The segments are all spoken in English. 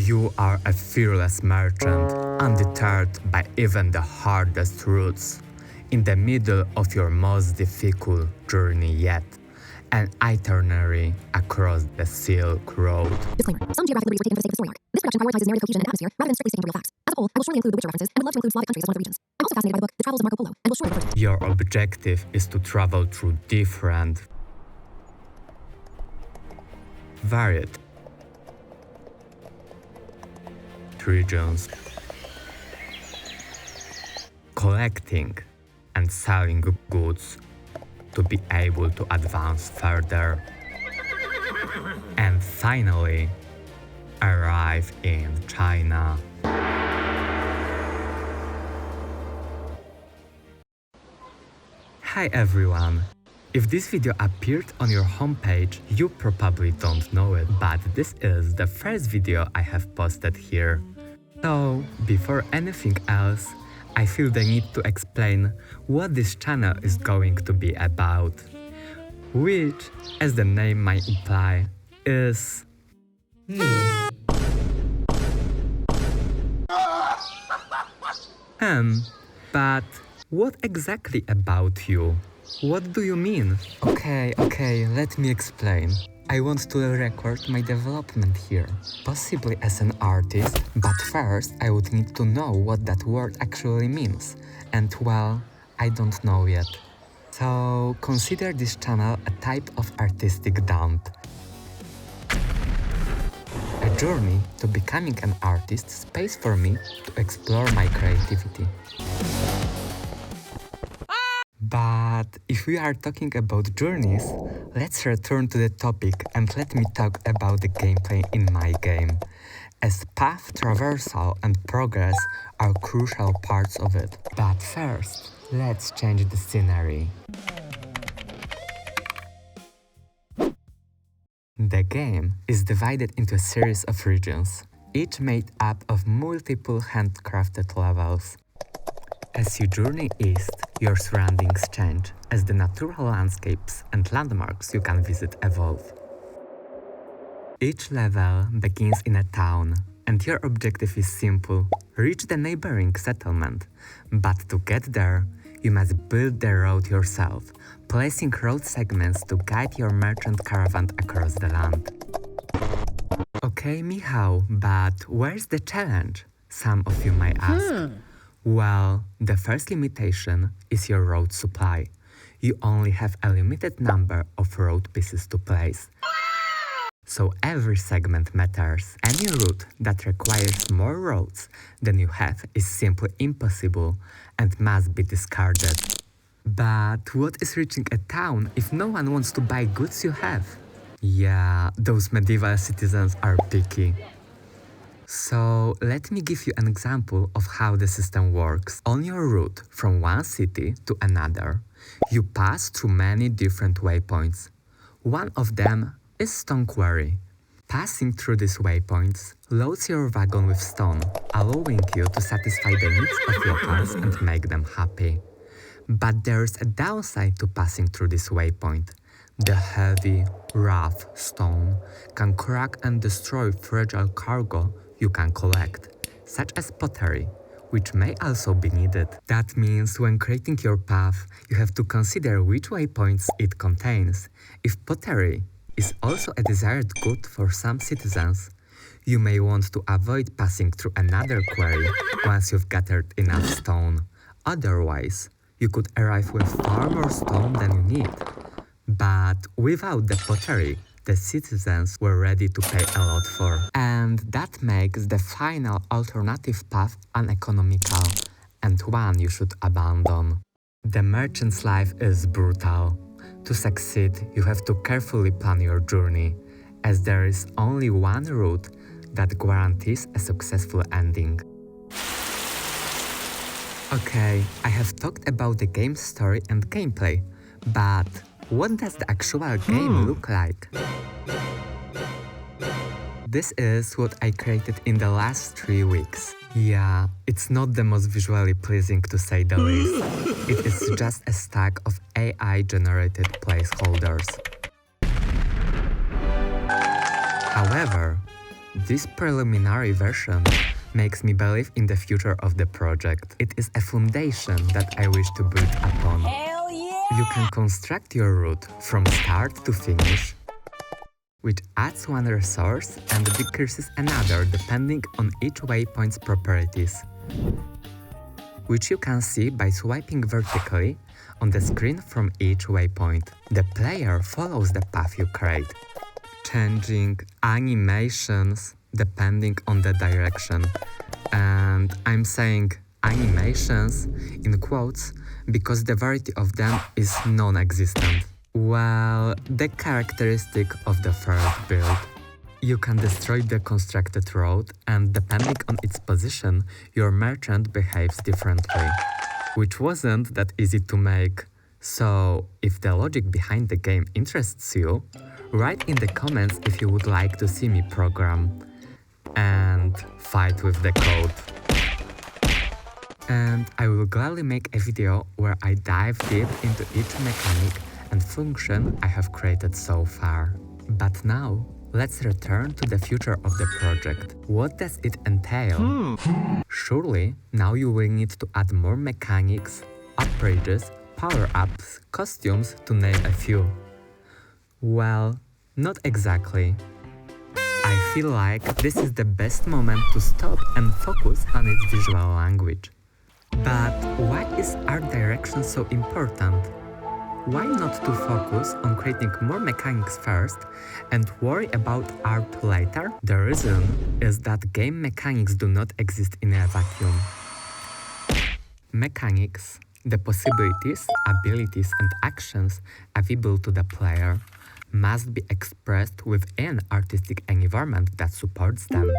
You are a fearless merchant, undeterred by even the hardest routes, in the middle of your most difficult journey yet, an itinerary across the Silk Road. Disclaimer. Some geographic liberties were taken for the sake of the story arc. This production prioritizes narrative cohesion and atmosphere rather than strictly sticking to real facts. As a whole, I will surely include The Witcher references and would love to include Slavic countries as one of the regions. I'm also fascinated by the book The Travels of Marco Polo and will surely refer to it. Your objective is to travel through different, varied regions, collecting and selling goods to be able to advance further, and finally arrive in China. Hi everyone! If this video appeared on your homepage, you probably don't know it, but this is the first video I have posted here. So, before anything else, I feel the need to explain what this channel is going to be about, which, as the name might imply, is but what exactly about you? What do you mean? Okay, let me explain. I want to record my development here, possibly as an artist, but first I would need to know what that word actually means, and well, I don't know yet. So consider this channel a type of artistic dump. A journey to becoming an artist, space for me to explore my creativity. But if we are talking about journeys, let's return to the topic and let me talk about the gameplay in my game, as path traversal and progress are crucial parts of it. But first, let's change the scenery. The game is divided into a series of regions, each made up of multiple handcrafted levels. As you journey east, your surroundings change, as the natural landscapes and landmarks you can visit evolve. Each level begins in a town, and your objective is simple: reach the neighboring settlement. But to get there, you must build the road yourself, placing road segments to guide your merchant caravan across the land. Okay, Michał, but where's the challenge? Some of you might ask. Well, the first limitation is your road supply. You only have a limited number of road pieces to place. So every segment matters. Any route that requires more roads than you have is simply impossible and must be discarded. But what is reaching a town if no one wants to buy goods you have? Yeah, those medieval citizens are picky. So let me give you an example of how the system works. On your route from one city to another, you pass through many different waypoints. One of them is Stone Quarry. Passing through these waypoints loads your wagon with stone, allowing you to satisfy the needs of locals and make them happy. But there is a downside to passing through this waypoint. The heavy, rough stone can crack and destroy fragile cargo you can collect, such as pottery, which may also be needed. That means when creating your path, you have to consider which waypoints it contains. If pottery is also a desired good for some citizens, you may want to avoid passing through another quarry once you've gathered enough stone. Otherwise, you could arrive with far more stone than you need. But without the pottery, the citizens were ready to pay a lot for. And that makes the final alternative path uneconomical, and one you should abandon. The merchant's life is brutal. To succeed, you have to carefully plan your journey, as there is only one route that guarantees a successful ending. Okay, I have talked about the game's story and gameplay, but what does the actual game look like? This is what I created in the last 3 weeks. Yeah, it's not the most visually pleasing to say the least. It is just a stack of AI-generated placeholders. However, This preliminary version makes me believe in the future of the project. It is a foundation that I wish to build upon. Hell yeah! You can construct your route from start to finish, which adds one resource and decreases another depending on each waypoint's properties, which you can see by swiping vertically on the screen from each waypoint. The player follows the path you create, changing animations depending on the direction. And I'm saying animations in quotes because the variety of them is non-existent. Well, the characteristic of the third build. You can destroy the constructed road, and depending on its position, your merchant behaves differently, which wasn't that easy to make. So, if the logic behind the game interests you, write in the comments if you would like to see me program and fight with the code. And I will gladly make a video where I dive deep into each mechanic and function I have created so far. But now, let's return to the future of the project. What does it entail? Surely, now you will need to add more mechanics, upgrades, power-ups, costumes, to name a few. Well, not exactly. I feel like this is the best moment to stop and focus on its visual language. But why is art direction so important? Why not to focus on creating more mechanics first and worry about art later? The reason is that game mechanics do not exist in a vacuum. Mechanics, the possibilities, abilities and actions available to the player, must be expressed within artistic environment that supports them.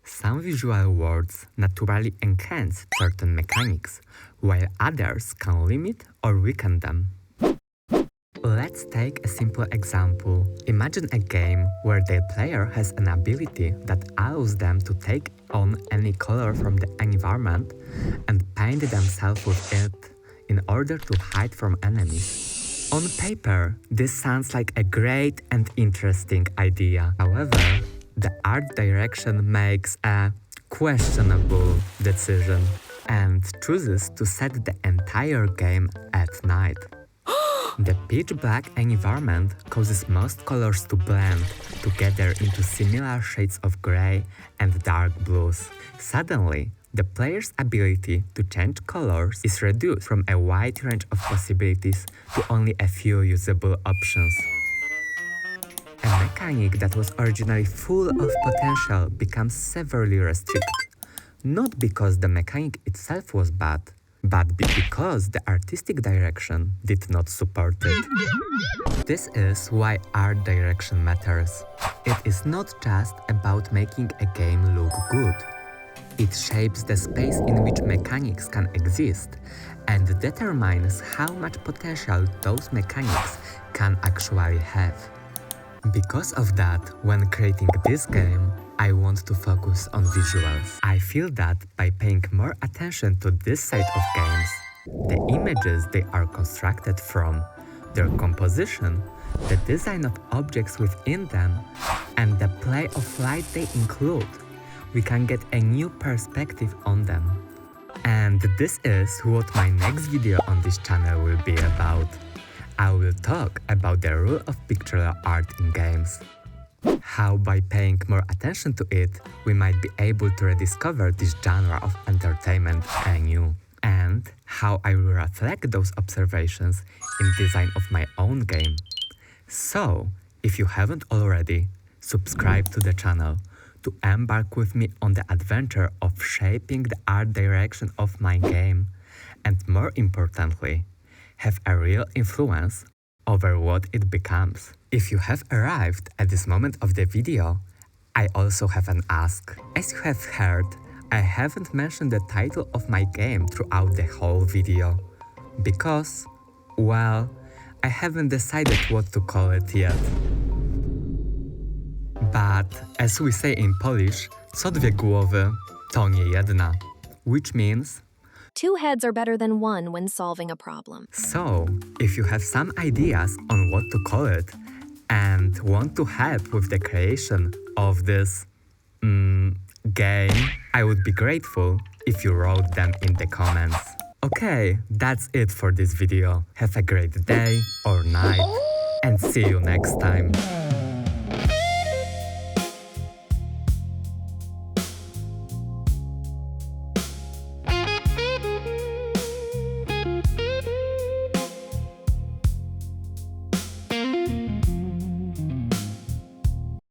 Some visual worlds naturally enhance certain mechanics, while others can limit or weaken them. Let's take a simple example. Imagine a game where the player has an ability that allows them to take on any color from the environment and paint themselves with it in order to hide from enemies. On paper, this sounds like a great and interesting idea. However, the art direction makes a questionable decision and chooses to set the entire game at night. The pitch black environment causes most colors to blend together into similar shades of grey and dark blues. Suddenly, the player's ability to change colors is reduced from a wide range of possibilities to only a few usable options. A mechanic that was originally full of potential becomes severely restricted, not because the mechanic itself was bad, but because the artistic direction did not support it. This is why art direction matters. It is not just about making a game look good. It shapes the space in which mechanics can exist and determines how much potential those mechanics can actually have. Because of that, when creating this game, I want to focus on visuals. I feel that by paying more attention to this side of games, the images they are constructed from, their composition, the design of objects within them, and the play of light they include, we can get a new perspective on them. And this is what my next video on this channel will be about. I will talk about the role of pictorial art in games. How by paying more attention to it, we might be able to rediscover this genre of entertainment anew. And how I will reflect those observations in design of my own game. So, if you haven't already, subscribe to the channel to embark with me on the adventure of shaping the art direction of my game, and more importantly, have a real influence over what it becomes. If you have arrived at this moment of the video, I also have an ask. As you have heard, I haven't mentioned the title of my game throughout the whole video, because, well, I haven't decided what to call it yet. But, as we say in Polish, co dwie głowy, to nie jedna, which means Two heads are better than one when solving a problem. so, if you have some ideas on what to call it and want to help with the creation of this game, I would be grateful if you wrote them in the comments. Okay, that's it for this video. Have a great day or night and see you next time.